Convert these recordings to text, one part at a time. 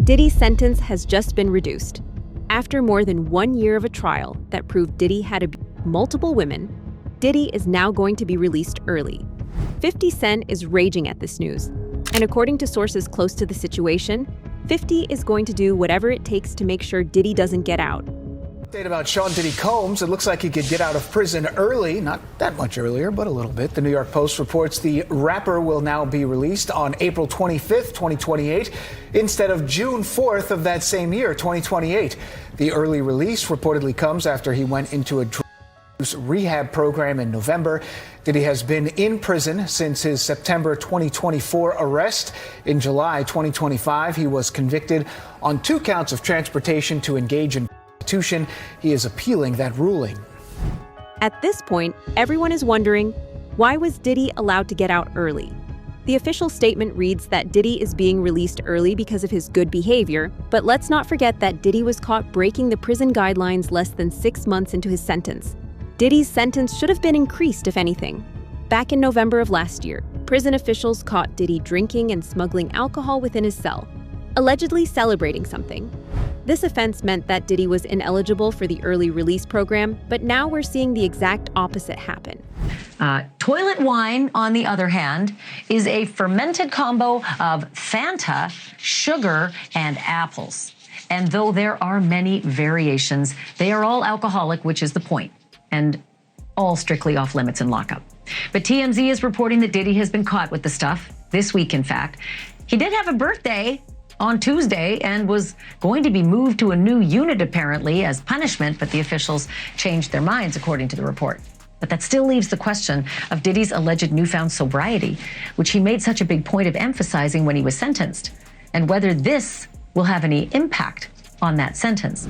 Diddy's sentence has just been reduced. After more than 1 year of a trial that proved Diddy had abused multiple women, Diddy is now going to be released early. 50 Cent is raging at this news, and according to sources close to the situation, 50 is going to do whatever it takes to make sure Diddy doesn't get out. Update about Sean Diddy Combs. It looks like he could get out of prison early, not that much earlier, but a little bit. The New York Post reports the rapper will now be released on April 25th, 2028, instead of June 4th of that same year, 2028. The early release reportedly comes after he went into a rehab program in November. Diddy has been in prison since his September 2024 arrest. In July 2025, he was convicted on 2 counts of transportation to engage in prostitution. He is appealing that ruling. At this point, everyone is wondering, why was Diddy allowed to get out early? The official statement reads that Diddy is being released early because of his good behavior, but let's not forget that Diddy was caught breaking the prison guidelines less than 6 months into his sentence. Diddy's sentence should have been increased, if anything. Back in November of last year, prison officials caught Diddy drinking and smuggling alcohol within his cell, allegedly celebrating something. This offense meant that Diddy was ineligible for the early release program, but now we're seeing the exact opposite happen. Toilet wine, on the other hand, is a fermented combo of Fanta, sugar, and apples. And though there are many variations, they are all alcoholic, which is the point, and all strictly off limits in lockup. But TMZ is reporting that Diddy has been caught with the stuff, this week in fact. He did have a birthday on Tuesday and was going to be moved to a new unit apparently as punishment, but the officials changed their minds according to the report. But that still leaves the question of Diddy's alleged newfound sobriety, which he made such a big point of emphasizing when he was sentenced, and whether this will have any impact on that sentence.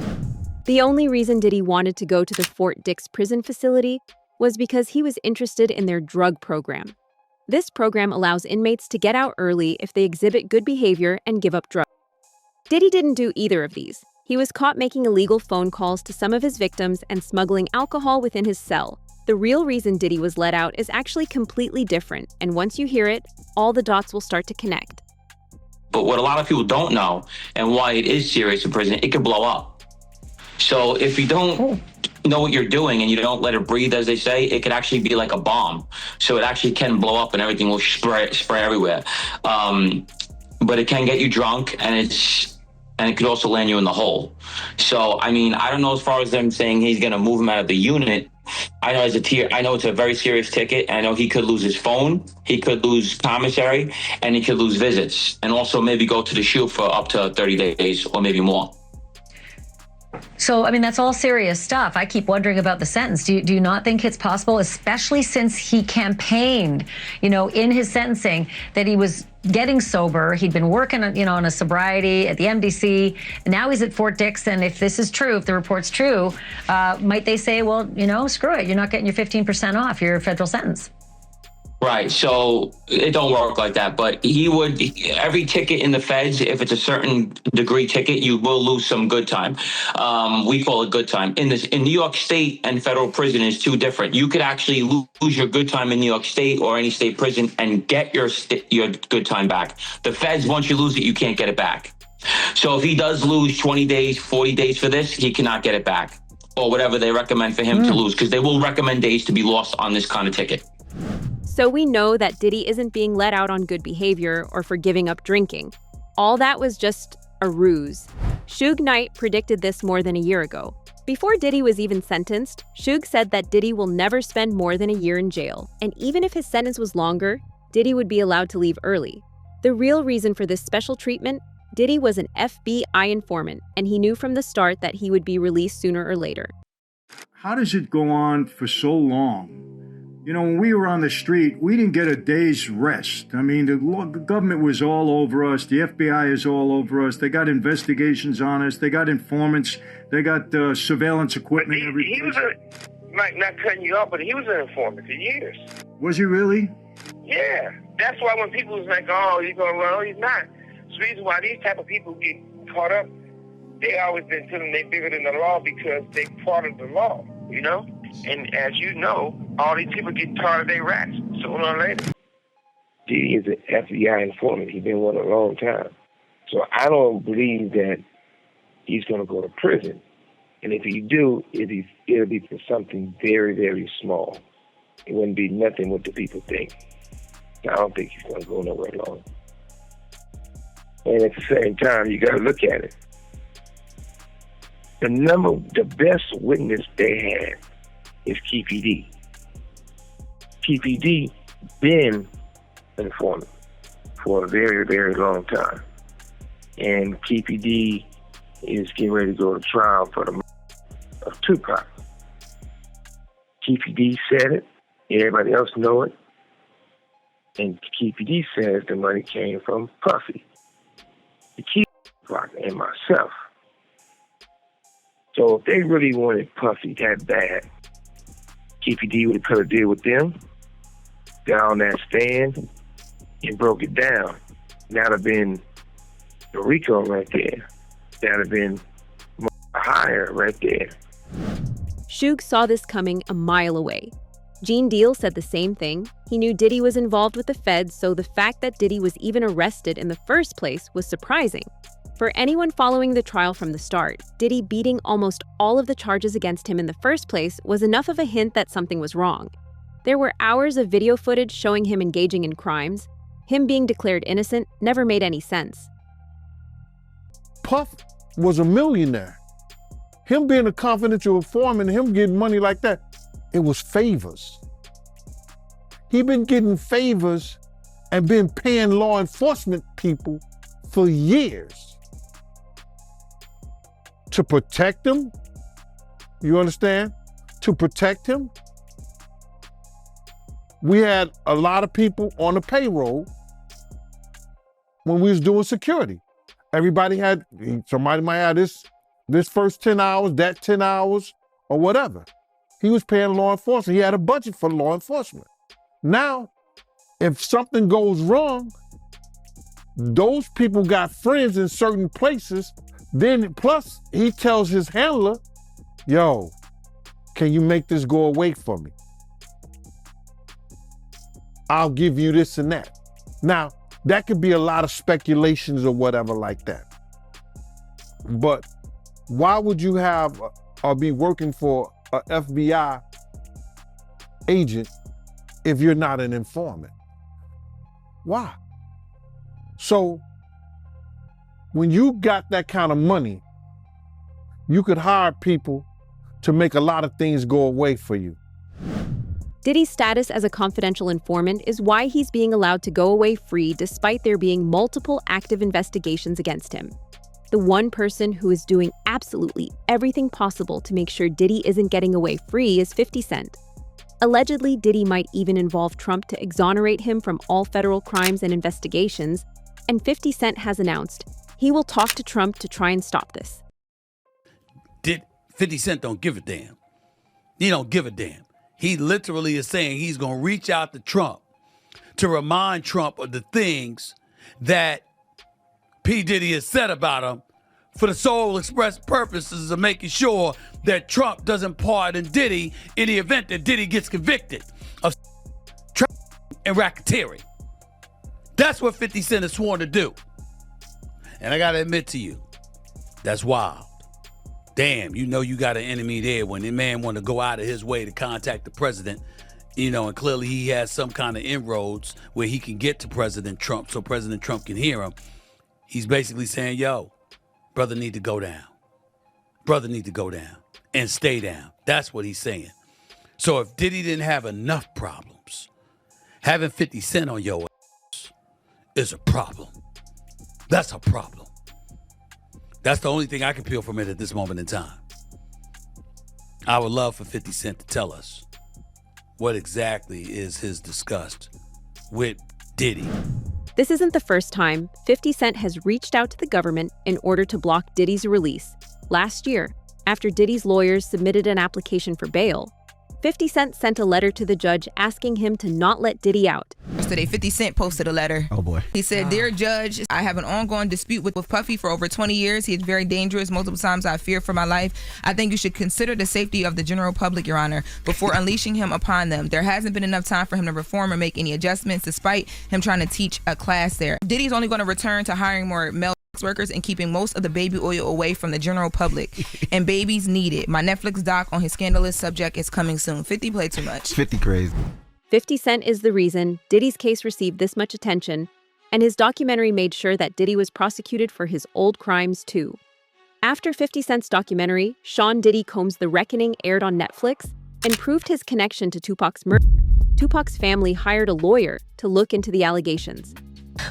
The only reason Diddy wanted to go to the Fort Dix prison facility was because he was interested in their drug program. This program allows inmates to get out early if they exhibit good behavior and give up drugs. Diddy didn't do either of these. He was caught making illegal phone calls to some of his victims and smuggling alcohol within his cell. The real reason Diddy was let out is actually completely different, and once you hear it, all the dots will start to connect. But what a lot of people don't know, and why it is serious in prison, it could blow up. So if you don't know what you're doing and you don't let it breathe, as they say, it could actually be like a bomb. So it actually can blow up and everything will spray everywhere. But it can get you drunk, and it could also land you in the hole. So, I mean, I don't know as far as them saying he's going to move him out of the unit. I know it's a very serious ticket. I know he could lose his phone, he could lose commissary, and he could lose visits, and also maybe go to the SHU for up to 30 days or maybe more. So, I mean, that's all serious stuff. I keep wondering about the sentence. Do you not think it's possible, especially since he campaigned, in his sentencing, that he was getting sober, he'd been working, on a sobriety at the MDC, and now he's at Fort Dix, and if this is true, if the report's true, might they say, well, screw it, you're not getting your 15% off your federal sentence? Right, so it don't work like that, but every ticket in the feds, if it's a certain degree ticket, you will lose some good time. We call it good time. In New York State and federal prison is two different. You could actually lose your good time in New York State or any state prison and get your good time back. The feds, once you lose it, you can't get it back. So if he does lose 20 days, 40 days for this, he cannot get it back, or whatever they recommend for him to lose, because they will recommend days to be lost on this kind of ticket. So we know that Diddy isn't being let out on good behavior or for giving up drinking. All that was just a ruse. Suge Knight predicted this more than a year ago. Before Diddy was even sentenced, Suge said that Diddy will never spend more than a year in jail, and even if his sentence was longer, Diddy would be allowed to leave early. The real reason for this special treatment, Diddy was an FBI informant, and he knew from the start that he would be released sooner or later. How does it go on for so long? When we were on the street, we didn't get a day's rest. I mean, the government was all over us. The FBI is all over us. They got investigations on us. They got informants. They got surveillance equipment. He was not cutting you off, but he was an informant for years. Was he really? Yeah. That's why when people was like, oh, he's going to run, oh, he's not. It's the reason why these type of people get caught up. They always been telling they bigger than the law because they part of the law, And as you know, all these people get tired of their rats sooner or later. Diddy is an FBI informant. He's been one a long time. So I don't believe that he's going to go to prison. And if he do, it'll be for something very, very small. It wouldn't be nothing what the people think. I don't think he's going to go nowhere long. And at the same time, you got to look at it. The best witness they had is KPD. KPD been an informant for a very, very long time. And KPD is getting ready to go to trial for the murder of Tupac. KPD said it. Everybody else know it. And KPD says the money came from Puffy, the key Tupac, and myself. So if they really wanted Puffy that bad, KPD would have could have deal with them, got on that stand, and broke it down. That'd have been the RICO right there. That'd have been higher right there. Suge saw this coming a mile away. Gene Deal said the same thing. He knew Diddy was involved with the feds, so the fact that Diddy was even arrested in the first place was surprising. For anyone following the trial from the start, Diddy beating almost all of the charges against him in the first place was enough of a hint that something was wrong. There were hours of video footage showing him engaging in crimes. Him being declared innocent never made any sense. Puff was a millionaire. Him being a confidential informant, him getting money like that, it was favors. He been getting favors and been paying law enforcement people for years to protect him. You understand? To protect him. We had a lot of people on the payroll when we was doing security. Everybody had, somebody might have this first 10 hours, that 10 hours, or whatever. He was paying law enforcement. He had a budget for law enforcement. Now, if something goes wrong, those people got friends in certain places. Then plus he tells his handler, yo, can you make this go away for me? I'll give you this and that. Now, that could be a lot of speculations or whatever like that. But why would you have or be working for an FBI agent if you're not an informant? Why? So when you got that kind of money, you could hire people to make a lot of things go away for you. Diddy's status as a confidential informant is why he's being allowed to go away free despite there being multiple active investigations against him. The one person who is doing absolutely everything possible to make sure Diddy isn't getting away free is 50 Cent. Allegedly, Diddy might even involve Trump to exonerate him from all federal crimes and investigations, and 50 Cent has announced he will talk to Trump to try and stop this. 50 Cent don't give a damn. He don't give a damn. He literally is saying he's going to reach out to Trump to remind Trump of the things that P. Diddy has said about him for the sole express purposes of making sure that Trump doesn't pardon Diddy in the event that Diddy gets convicted of trafficking and racketeering. That's what 50 Cent has sworn to do. And I got to admit to you, that's wild. Damn, you know you got an enemy there when the man want to go out of his way to contact the president, you know, and clearly he has some kind of inroads where he can get to President Trump so President Trump can hear him. He's basically saying, yo, brother need to go down. Brother need to go down and stay down. That's what he's saying. So if Diddy didn't have enough problems, having 50 Cent on your ass is a problem. That's a problem. That's the only thing I can peel from it at this moment in time. I would love for 50 Cent to tell us what exactly is his disgust with Diddy. This isn't the first time 50 Cent has reached out to the government in order to block Diddy's release. Last year, after Diddy's lawyers submitted an application for bail, 50 Cent sent a letter to the judge asking him to not let Diddy out. Yesterday, 50 Cent posted a letter. Oh, boy. He said, Dear Judge, I have an ongoing dispute with Puffy for over 20 years. He is very dangerous. Multiple times I fear for my life. I think you should consider the safety of the general public, Your Honor, before unleashing him upon them. There hasn't been enough time for him to reform or make any adjustments, despite him trying to teach a class there. Diddy's only going to return to hiring more male workers and keeping most of the baby oil away from the general public. And babies need it. My Netflix doc on his scandalous subject is coming soon. 50 play too much. 50 crazy. 50 Cent is the reason Diddy's case received this much attention, and his documentary made sure that Diddy was prosecuted for his old crimes too. After 50 Cent's documentary, Sean Diddy Combs' The Reckoning aired on Netflix and proved his connection to Tupac's murder. Tupac's family hired a lawyer to look into the allegations.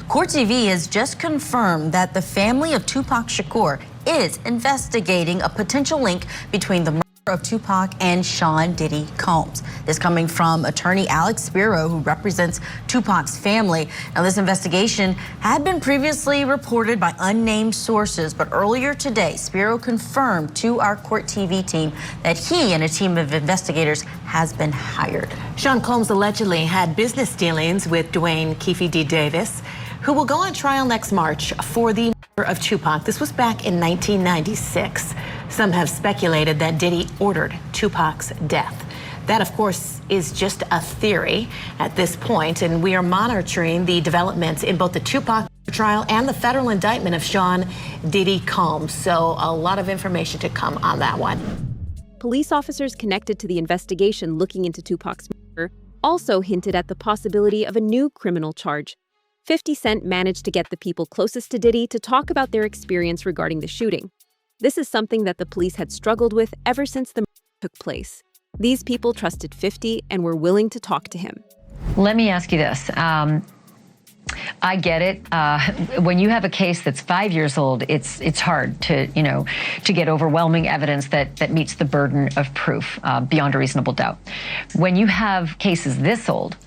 Court TV has just confirmed that the family of Tupac Shakur is investigating a potential link between the murder of Tupac and Sean Diddy Combs. This coming from attorney Alex Spiro, who represents Tupac's family. Now, this investigation had been previously reported by unnamed sources, but earlier today, Spiro confirmed to our Court TV team that he and a team of investigators has been hired. Sean Combs allegedly had business dealings with Dwayne Keefe D. Davis, who will go on trial next March for the murder of Tupac. This was back in 1996. Some have speculated that Diddy ordered Tupac's death. That, of course, is just a theory at this point, and we are monitoring the developments in both the Tupac trial and the federal indictment of Sean Diddy Combs. So a lot of information to come on that one. Police officers connected to the investigation looking into Tupac's murder also hinted at the possibility of a new criminal charge. 50 Cent managed to get the people closest to Diddy to talk about their experience regarding the shooting. This is something that the police had struggled with ever since the murder took place. These people trusted 50 and were willing to talk to him. Let me ask you this. I get it. When you have a case that's 5 years old, it's hard to get overwhelming evidence that meets the burden of proof beyond a reasonable doubt. When you have cases this old,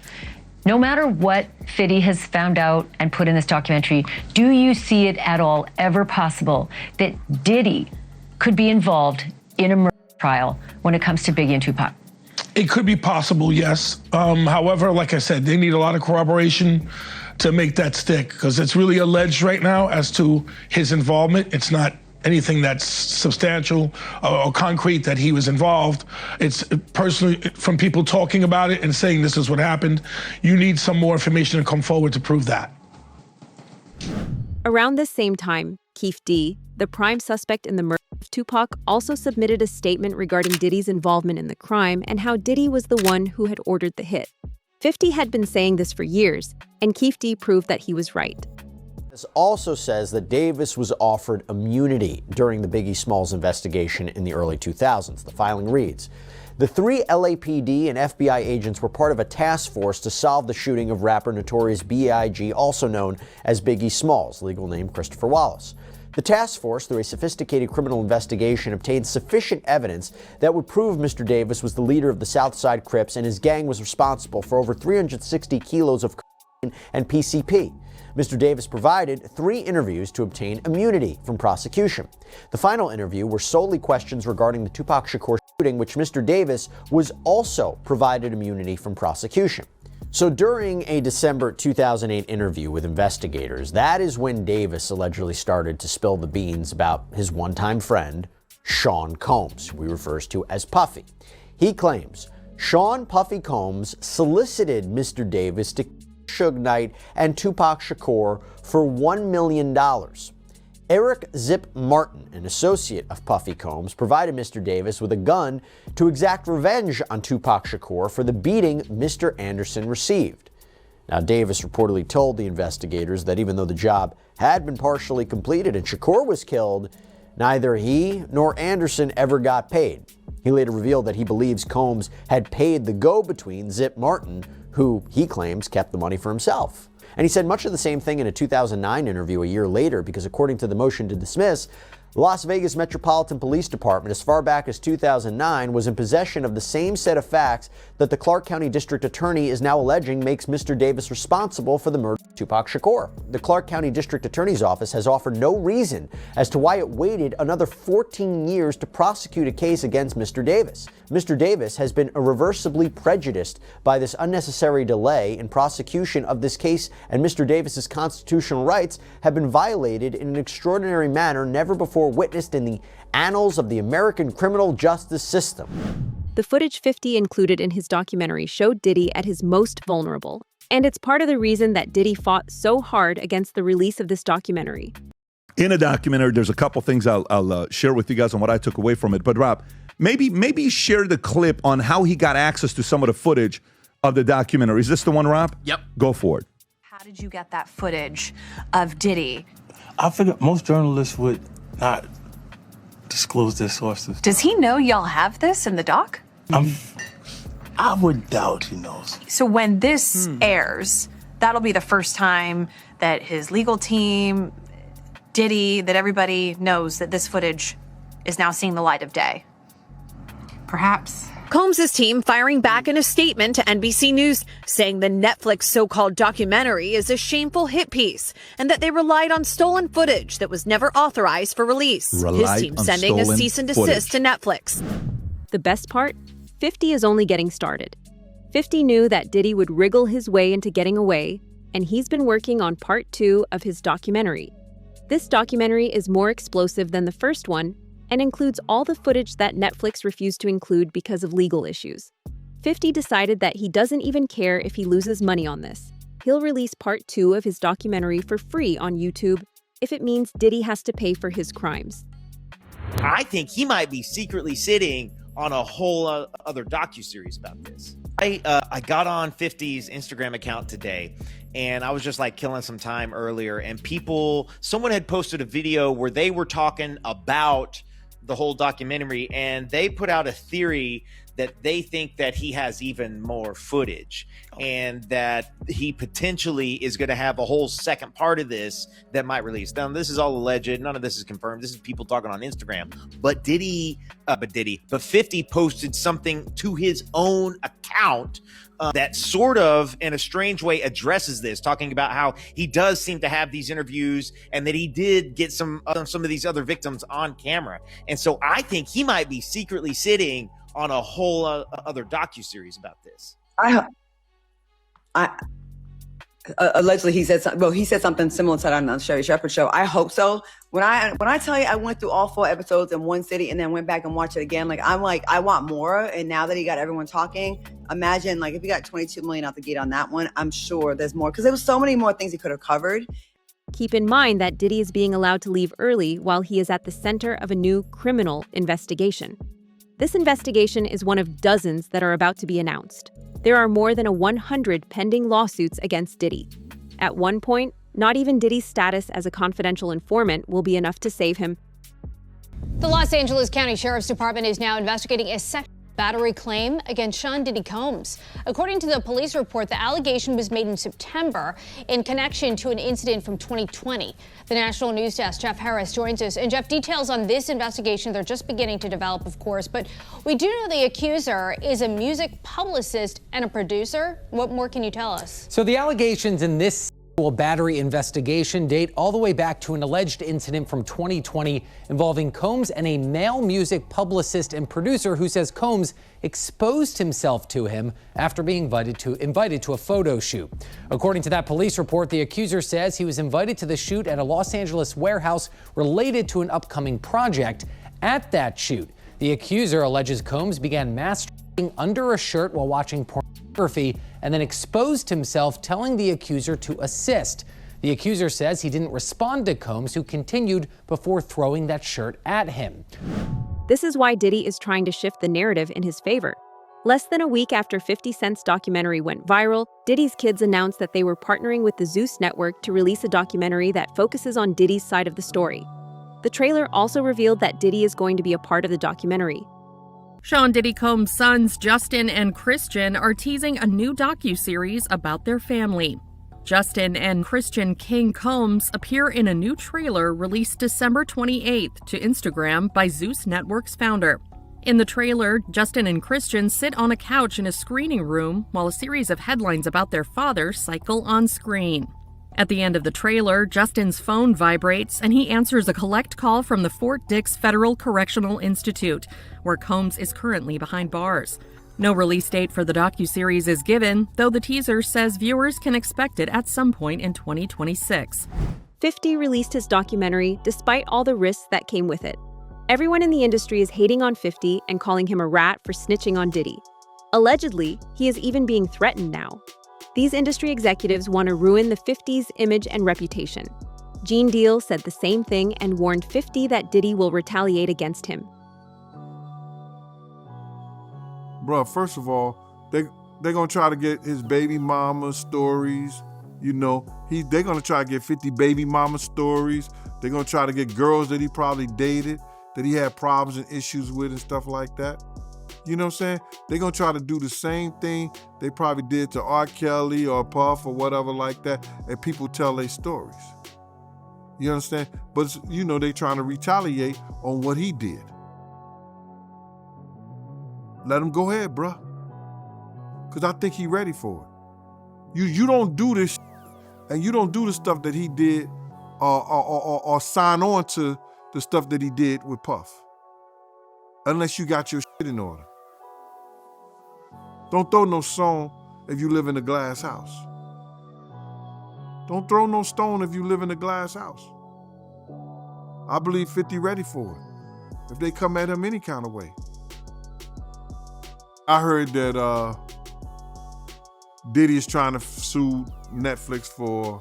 no matter what Fiddy has found out and put in this documentary, do you see it at all ever possible that Diddy could be involved in a murder trial when it comes to Biggie and Tupac? It could be possible, yes. However, like I said, they need a lot of corroboration to make that stick, because it's really alleged right now as to his involvement. It's not anything that's substantial or concrete that he was involved. It's personally from people talking about it and saying this is what happened. You need some more information to come forward to prove that. Around this same time, Keefe D., the prime suspect in the murder of Tupac, also submitted a statement regarding Diddy's involvement in the crime and how Diddy was the one who had ordered the hit. 50 had been saying this for years, and Keefe D. proved that he was right. This also says that Davis was offered immunity during the Biggie Smalls investigation in the early 2000s. The filing reads, the 3 LAPD and FBI agents were part of a task force to solve the shooting of rapper Notorious B.I.G., also known as Biggie Smalls, legal name Christopher Wallace. The task force, through a sophisticated criminal investigation, obtained sufficient evidence that would prove Mr. Davis was the leader of the Southside Crips and his gang was responsible for over 360 kilos of cocaine and PCP. Mr. Davis provided 3 interviews to obtain immunity from prosecution. The final interview were solely questions regarding the Tupac Shakur shooting, which Mr. Davis was also provided immunity from prosecution. So during a December 2008 interview with investigators, that is when Davis allegedly started to spill the beans about his one-time friend, Sean Combs, who he refers to as Puffy. He claims Sean Puffy Combs solicited Mr. Davis to Suge Knight and Tupac Shakur for $1 million. Eric Zip Martin, an associate of Puffy Combs, provided Mr. Davis with a gun to exact revenge on Tupac Shakur for the beating Mr. Anderson received. Now, Davis reportedly told the investigators that even though the job had been partially completed and Shakur was killed, neither he nor Anderson ever got paid. He later revealed that he believes Combs had paid the go-between Zip Martin, who he claims kept the money for himself. And he said much of the same thing in a 2009 interview a year later, because according to the motion to dismiss, the Las Vegas Metropolitan Police Department, as far back as 2009, was in possession of the same set of facts that the Clark County District Attorney is now alleging makes Mr. Davis responsible for the murder of Tupac Shakur. The Clark County District Attorney's Office has offered no reason as to why it waited another 14 years to prosecute a case against Mr. Davis. Mr. Davis has been irreversibly prejudiced by this unnecessary delay in prosecution of this case, and Mr. Davis's constitutional rights have been violated in an extraordinary manner never before witnessed in the annals of the American criminal justice system. The footage 50 included in his documentary showed Diddy at his most vulnerable, and it's part of the reason that Diddy fought so hard against the release of this documentary. in a documentary. There's a couple things I'll share with you guys on what I took away from it. But Rob, maybe share the clip on how he got access to some of the footage of the documentary. Is this the one, Rob? Yep. Go for it. How did you get that footage of Diddy? I figured most journalists would not disclose their sources. Does he know y'all have this in the doc? I would doubt he knows. So when this airs, that'll be the first time that his legal team, Diddy, that everybody knows that this footage is now seeing the light of day. Perhaps. Combs' team firing back in a statement to NBC News, saying the Netflix so-called documentary is a shameful hit piece and that they relied on stolen footage that was never authorized for release. His team sending a cease and desist to Netflix. The best part? 50 is only getting started. 50 knew that Diddy would wriggle his way into getting away, and he's been working on part 2 of his documentary. This documentary is more explosive than the first one and includes all the footage that Netflix refused to include because of legal issues. 50 decided that he doesn't even care if he loses money on this. He'll release part 2 of his documentary for free on YouTube if it means Diddy has to pay for his crimes. I think he might be secretly sitting on a whole other docuseries about this. I got on 50's Instagram account today, and I was just like killing some time earlier, and someone had posted a video where they were talking about the whole documentary, and they put out a theory that they think that he has even more footage and that he potentially is going to have a whole second part of this that might release. Now, this is all alleged. None of this is confirmed. This is people talking on Instagram. But 50 posted something to his own account that sort of, in a strange way, addresses this, talking about how he does seem to have these interviews and that he did get some of these other victims on camera. And so I think he might be secretly sitting on a whole other docuseries about this. Allegedly he said something. Well, he said something similar to that on the Sherry Shepherd show. I hope so. When I tell you I went through all 4 episodes in one city and then went back and watched it again, I'm like, I want more. And now that he got everyone talking, imagine if he got 22 million out the gate on that one, I'm sure there's more, because there was so many more things he could have covered. Keep in mind that Diddy is being allowed to leave early while he is at the center of a new criminal investigation. This investigation is one of dozens that are about to be announced. There are more than 100 pending lawsuits against Diddy. At one point, not even Diddy's status as a confidential informant will be enough to save him. The Los Angeles County Sheriff's Department is now investigating a sexual battery claim against Sean Diddy Combs. According to the police report, the allegation was made in September in connection to an incident from 2020. The National News Desk, Jeff Harris, joins us. And Jeff, details on this investigation, they're just beginning to develop, of course, but we do know the accuser is a music publicist and a producer. What more can you tell us? So the allegations in this battery investigation date all the way back to an alleged incident from 2020 involving Combs and a male music publicist and producer who says Combs exposed himself to him after being invited to a photo shoot. According to that police report, the accuser says he was invited to the shoot at a Los Angeles warehouse related to an upcoming project. At that shoot, the accuser alleges Combs began masturbating under a shirt while watching pornography and then exposed himself, telling the accuser to assist. The accuser says he didn't respond to Combs, who continued before throwing that shirt at him. This is why Diddy is trying to shift the narrative in his favor. Less than a week after 50 Cent's documentary went viral, Diddy's kids announced that they were partnering with the Zeus Network to release a documentary that focuses on Diddy's side of the story. The trailer also revealed that Diddy is going to be a part of the documentary. Sean Diddy Combs' sons, Justin and Christian, are teasing a new docuseries about their family. Justin and Christian King Combs appear in a new trailer released December 28th to Instagram by Zeus Network's founder. In the trailer, Justin and Christian sit on a couch in a screening room while a series of headlines about their father cycle on screen. At the end of the trailer, Justin's phone vibrates and he answers a collect call from the Fort Dix Federal Correctional Institute, where Combs is currently behind bars. No release date for the docuseries is given, though the teaser says viewers can expect it at some point in 2026. 50 released his documentary despite all the risks that came with it. Everyone in the industry is hating on 50 and calling him a rat for snitching on Diddy. Allegedly, he is even being threatened now. These industry executives want to ruin the 50's image and reputation. Gene Deal said the same thing and warned 50 that Diddy will retaliate against him. Bruh, first of all, they're gonna try to get his baby mama stories. You know, they're gonna try to get 50 baby mama stories. They're gonna try to get girls that he probably dated, that he had problems and issues with and stuff like that. You know what I'm saying? They're gonna try to do the same thing they probably did to R. Kelly or Puff or whatever like that, and people tell their stories. You understand? But, you know, they trying to retaliate on what he did. Let him go ahead, bruh. Because I think he ready for it. You don't do this and you don't do the stuff that he did or sign on to the stuff that he did with Puff. Unless you got your shit in order. Don't throw no stone if you live in a glass house. Don't throw no stone if you live in a glass house. I believe 50 ready for it. If they come at him any kind of way. I heard that Diddy is trying to sue Netflix for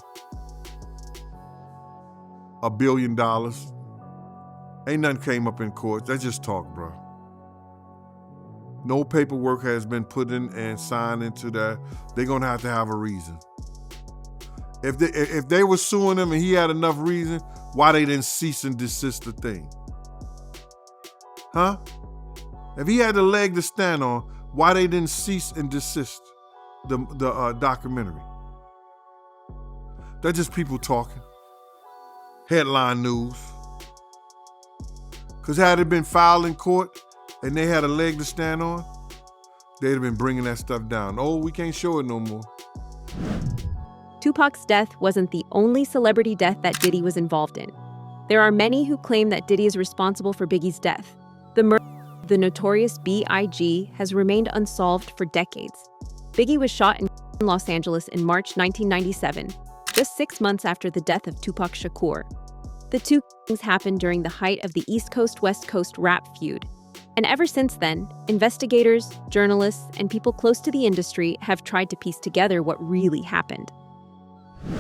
$1 billion. Ain't nothing came up in court. That's just talk, bro. No paperwork has been put in and signed into that. They're gonna have to have a reason. If they were suing him and he had enough reason, why they didn't cease and desist the thing? Huh? If he had a leg to stand on, why they didn't cease and desist the documentary? That's just people talking. Headline news. Because had it been filed in court and they had a leg to stand on, they'd have been bringing that stuff down. Oh, we can't show it no more. Tupac's death wasn't the only celebrity death that Diddy was involved in. There are many who claim that Diddy is responsible for Biggie's death. The murder of the notorious B.I.G. has remained unsolved for decades. Biggie was shot in Los Angeles in March 1997, just 6 months after the death of Tupac Shakur. The two killings happened during the height of the East Coast-West Coast rap feud. And ever since then, investigators, journalists, and people close to the industry have tried to piece together what really happened.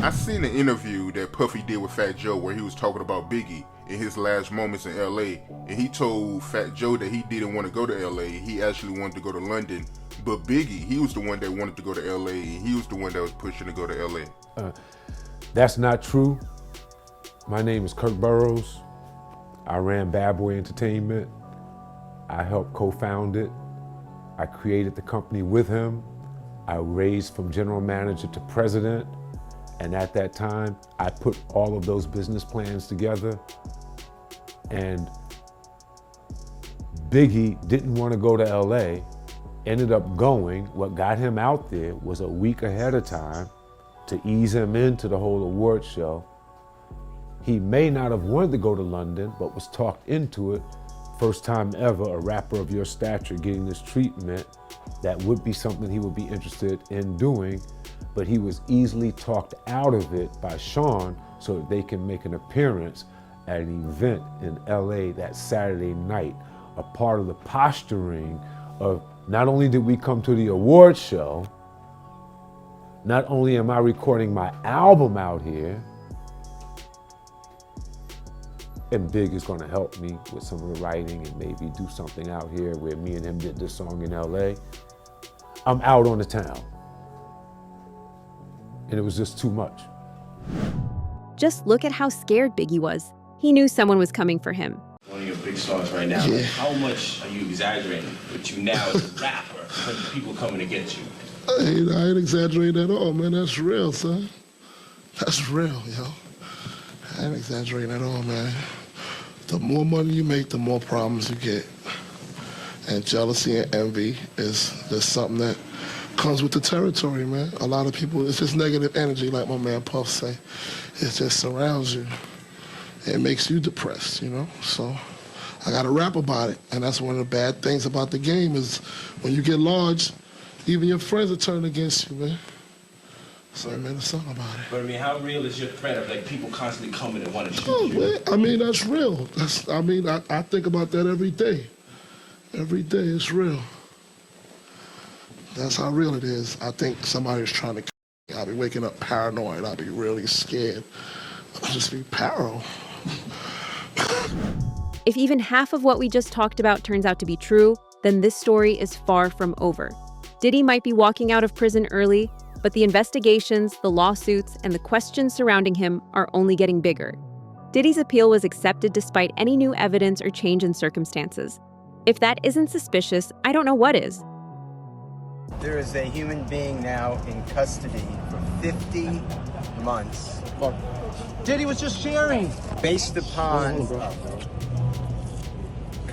I seen an interview that Puffy did with Fat Joe where he was talking about Biggie in his last moments in LA, and he told Fat Joe that he didn't want to go to LA. He actually wanted to go to London, but Biggie, he was the one that wanted to go to LA, and he was the one that was pushing to go to LA. That's not true. My name is Kirk Burrows. I ran Bad Boy Entertainment. I helped co-found it. I created the company with him. I raised from general manager to president. And at that time, I put all of those business plans together. And Biggie didn't want to go to LA, ended up going. What got him out there was a week ahead of time to ease him into the whole award show. He may not have wanted to go to London, but was talked into it. First time ever a rapper of your stature getting this treatment, that would be something he would be interested in doing. But he was easily talked out of it by Sean so that they can make an appearance at an event in LA that Saturday night, a part of the posturing of not only did we come to the award show, not only am I recording my album out here, and Big is gonna help me with some of the writing and maybe do something out here where me and him did this song in LA, I'm out on the town. And it was just too much. Just look at how scared Biggie was. He knew someone was coming for him. One of your big stars right now. Yeah. How much are you exaggerating with you now as a rapper when people coming to get you? I ain't exaggerating at all, man. That's real, son. That's real, yo. I ain't exaggerating at all, man. The more money you make, the more problems you get. And jealousy and envy is something that comes with the territory, man. A lot of people, it's just negative energy, like my man Puff say. It just surrounds you. It makes you depressed, you know? So I gotta rap about it. And that's one of the bad things about the game is when you get large, even your friends will turn against you, man. So I made a song about it. But I mean, how real is your threat of like people constantly coming and want to shoot you? Man, I mean, that's real. I think about that every day. Every day it's real. That's how real it is. I think somebody's trying to kill me. I'll be waking up paranoid. I'll be really scared just be paro. If even half of what we just talked about turns out to be true, then this story is far from over. Diddy might be walking out of prison early, but the investigations, the lawsuits, and the questions surrounding him are only getting bigger. Diddy's appeal was accepted despite any new evidence or change in circumstances. If that isn't suspicious, I don't know what is. There is a human being now in custody for 50 months. Diddy was just sharing. Based upon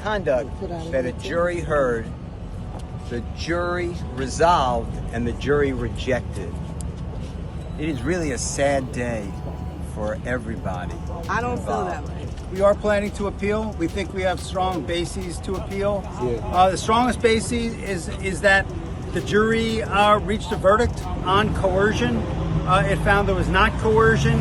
conduct that a jury heard, the jury resolved, and the jury rejected. It is really a sad day for everybody. I don't feel that way. We are planning to appeal. We think we have strong bases to appeal. The strongest basis is that the jury reached a verdict on coercion. It found there was not coercion,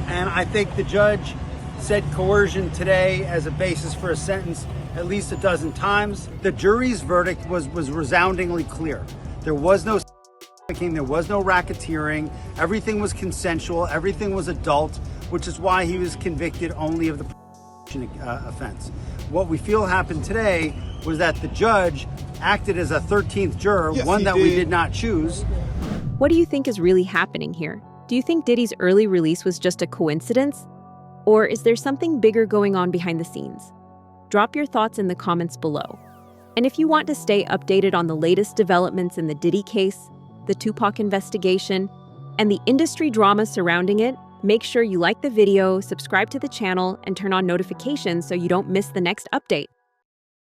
and I think the judge said coercion today as a basis for a sentence at least a dozen times. The jury's verdict was resoundingly clear. There was no trafficking, there was no racketeering, everything was consensual, everything was adult, which is why he was convicted only of the offense. What we feel happened today was that the judge acted as a 13th juror, one that we did not choose. What do you think is really happening here? Do you think Diddy's early release was just a coincidence? Or is there something bigger going on behind the scenes? Drop your thoughts in the comments below. And if you want to stay updated on the latest developments in the Diddy case, the Tupac investigation, and the industry drama surrounding it, make sure you like the video, subscribe to the channel, and turn on notifications so you don't miss the next update.